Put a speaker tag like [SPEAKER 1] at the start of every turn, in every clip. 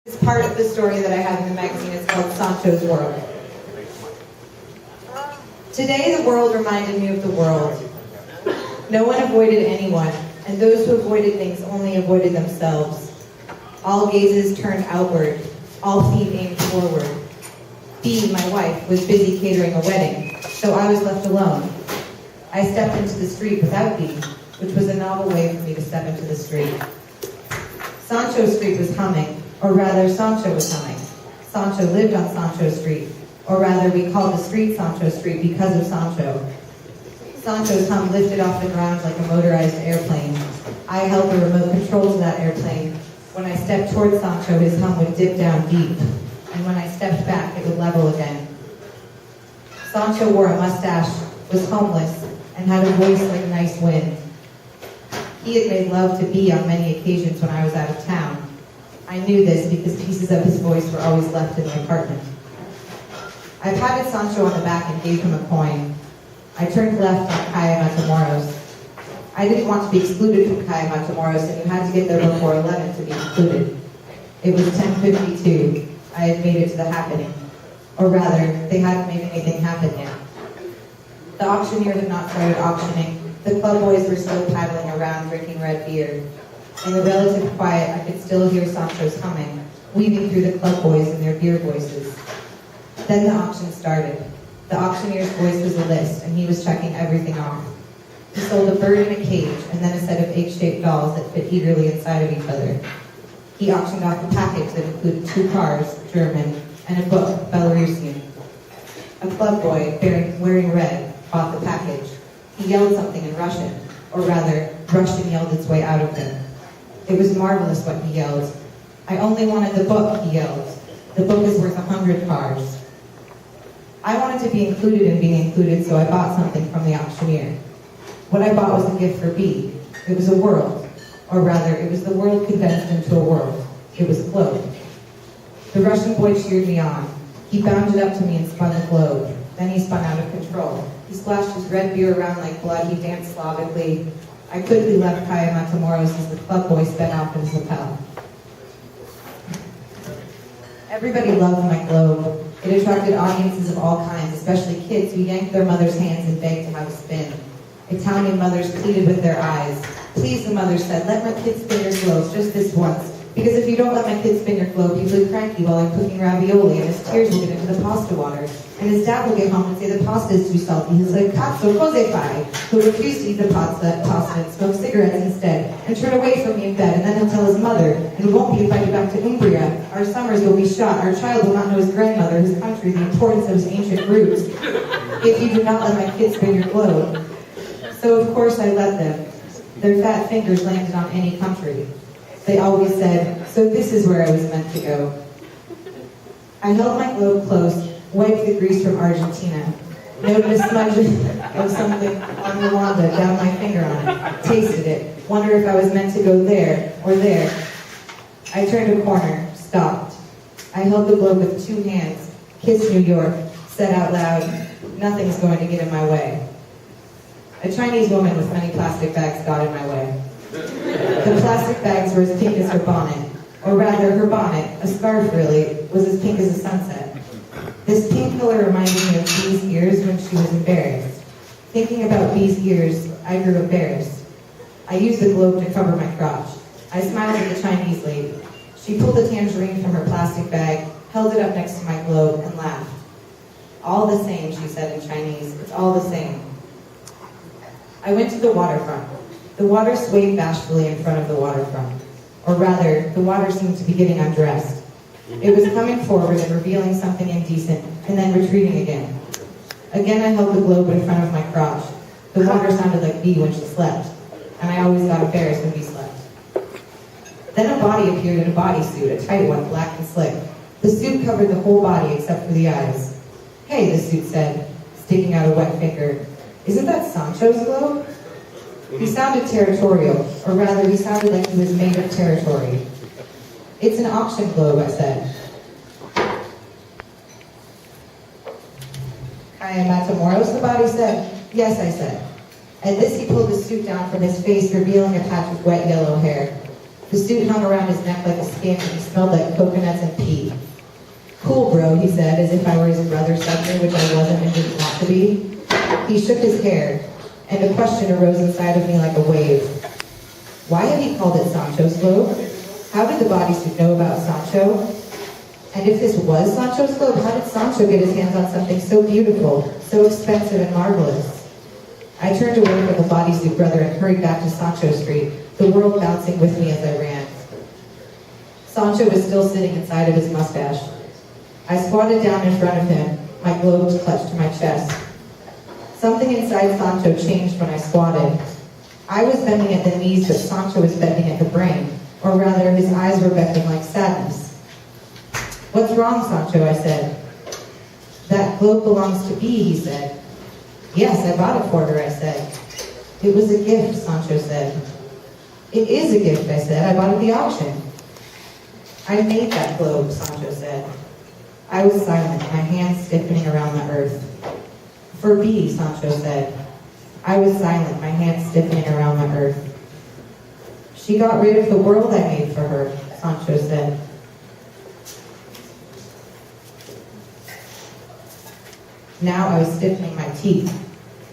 [SPEAKER 1] It's part of the story that I have in the magazine. It's called Sancho's World. Today, the world reminded me of the world. No one avoided anyone, and those who avoided things only avoided themselves. All gazes turned outward, all feet aimed forward. B, my wife, was busy catering a wedding, so I was left alone. I stepped into the street without B, which was a novel way for me to step into the street. Sancho Street was humming, or rather Sancho was humming. Sancho lived on Sancho Street, or rather we called the street Sancho Street because of Sancho. Sancho's hum lifted off the ground like a motorized airplane. I held the remote control to that airplane. When I stepped towards Sancho, his hum would dip down deep, and when I stepped back, it would level again. Sancho wore a mustache, was homeless, and had a voice like a nice wind. He had made love to B on many occasions when I was out of town. I knew this because pieces of his voice were always left in the apartment. I patted Sancho on the back and gave him a coin. I turned left on Calle Matamoros. I didn't want to be excluded from Calle Matamoros, and you had to get there before 11 to be included. It was 10:52. I had made it to the happening. Or rather, they hadn't made anything happen yet. The auctioneer had not started auctioning. The club boys were still paddling around drinking red beer. In the relative quiet, I could still hear Sancho's humming, weaving through the club boys and their beer voices. Then the auction started. The auctioneer's voice was a list, and he was checking everything off. He sold a bird in a cage, and then a set of egg-shaped dolls that fit eagerly inside of each other. He auctioned off a package that included 2 cars, German, and a book, Belarusian. A club boy, wearing red, bought the package. He yelled something in Russian, or rather, Russian yelled its way out of him. It was marvelous what he yelled. I only wanted the book, he yelled. The book is worth 100 cars. I wanted to be included in being included, so I bought something from the auctioneer. What I bought was a gift for B. It was a world, or rather, it was the world condensed into a world. It was a globe. The Russian boy cheered me on. He bounded up to me and spun the globe. Then he spun out of control. He splashed his red beer around like blood. He danced Slavically. I quickly left Calle Matamoros as the club boy sped off in his lapel. Everybody loved my globe. It attracted audiences of all kinds, especially kids who yanked their mother's hands and begged to have a spin. Italian mothers pleaded with their eyes. Please, the mother said, let my kids spin your globes just this once. Because if you don't let my kids spin your globe, he'll look cranky while I'm cooking ravioli, and his tears will get into the pasta water. And his dad will get home and say the pasta is too salty. He'll say, cazzo, cose fai? He'll refuse to eat the pasta and smoke cigarettes instead, and turn away from me in bed, and then he'll tell his mother, and it won't be invited back to Umbria. Our summers will be shot. Our child will not know his grandmother, his country, the importance of his ancient roots, if you do not let my kids spin your globe. So of course I let them. Their fat fingers landed on any country. They always said, so this is where I was meant to go. I held my globe close, wiped the grease from Argentina, noted a smudge of something on Rwanda down my finger on it, tasted it, wondered if I was meant to go there or there. I turned a corner, stopped. I held the globe with 2 hands, kissed New York, said out loud, nothing's going to get in my way. A Chinese woman with many plastic bags got in my way. The plastic bags were as pink as her bonnet, or rather her bonnet, a scarf really, was as pink as a sunset. This pink color reminded me of Bee's ears when she was embarrassed. Thinking about Bee's ears, I grew embarrassed. I used the globe to cover my crotch. I smiled at the Chinese lady. She pulled a tangerine from her plastic bag, held it up next to my globe, and laughed. All the same, she said in Chinese, it's all the same. I went to the waterfront. The water swayed bashfully in front of the waterfront. Or rather, the water seemed to be getting undressed. It was coming forward and revealing something indecent, and then retreating again. Again I held the globe in front of my crotch. The water sounded like Bee when she slept, and I always got embarrassed when Bee slept. Then a body appeared in a bodysuit, a tight one, black and slick. The suit covered the whole body except for the eyes. Hey, the suit said, sticking out a wet finger. Isn't that Sancho's globe? He sounded territorial, or rather, he sounded like he was made of territory. It's an auction globe, I said. Calle Matamoros, the body said. Yes, I said. At this, he pulled his suit down from his face, revealing a patch of wet yellow hair. The suit hung around his neck like a skin, and he smelled like coconuts and pee. Cool, bro, he said, as if I were his brother something, which I wasn't and didn't want to be. He shook his hair, and a question arose inside of me like a wave. Why had he called it Sancho's globe? How did the bodysuit know about Sancho? And if this was Sancho's globe, how did Sancho get his hands on something so beautiful, so expensive and marvelous? I turned away from the bodysuit brother and hurried back to Sancho Street, the world bouncing with me as I ran. Sancho was still sitting inside of his mustache. I squatted down in front of him, my globes clutched to my chest. Something inside Sancho changed when I squatted. I was bending at the knees, but Sancho was bending at the brain, or rather, his eyes were beckoning like sadness. What's wrong, Sancho, I said. That globe belongs to Bee, he said. Yes, I bought it for her, I said. It was a gift, Sancho said. It is a gift, I said. I bought it at the auction. I made that globe, Sancho said. I was silent, my hands stiffening around the earth. For Bee, Sancho said. I was silent, my hands stiffening around the earth. She got rid of the world I made for her, Sancho said. Now I was stiffening my teeth.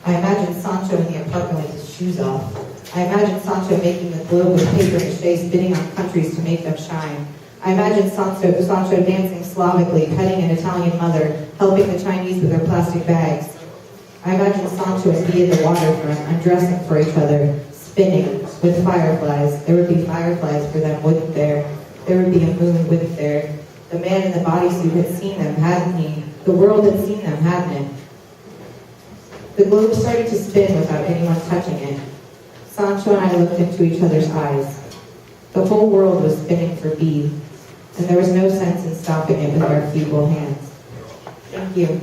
[SPEAKER 1] I imagined Sancho in the apartment with his shoes off. I imagined Sancho making the globe with paper mache, spitting on countries to make them shine. I imagined Sancho dancing Slavically, petting an Italian mother, helping the Chinese with their plastic bags. I imagined Sancho and Bee at the waterfront, undressing for each other, spinning, with fireflies. There would be fireflies for them, wouldn't there? There would be a moon, wouldn't there? The man in the bodysuit had seen them, hadn't he? The world had seen them, hadn't it? The globe started to spin without anyone touching it. Sancho and I looked into each other's eyes. The whole world was spinning for Bee, and there was no sense in stopping it with our feeble hands. Thank you.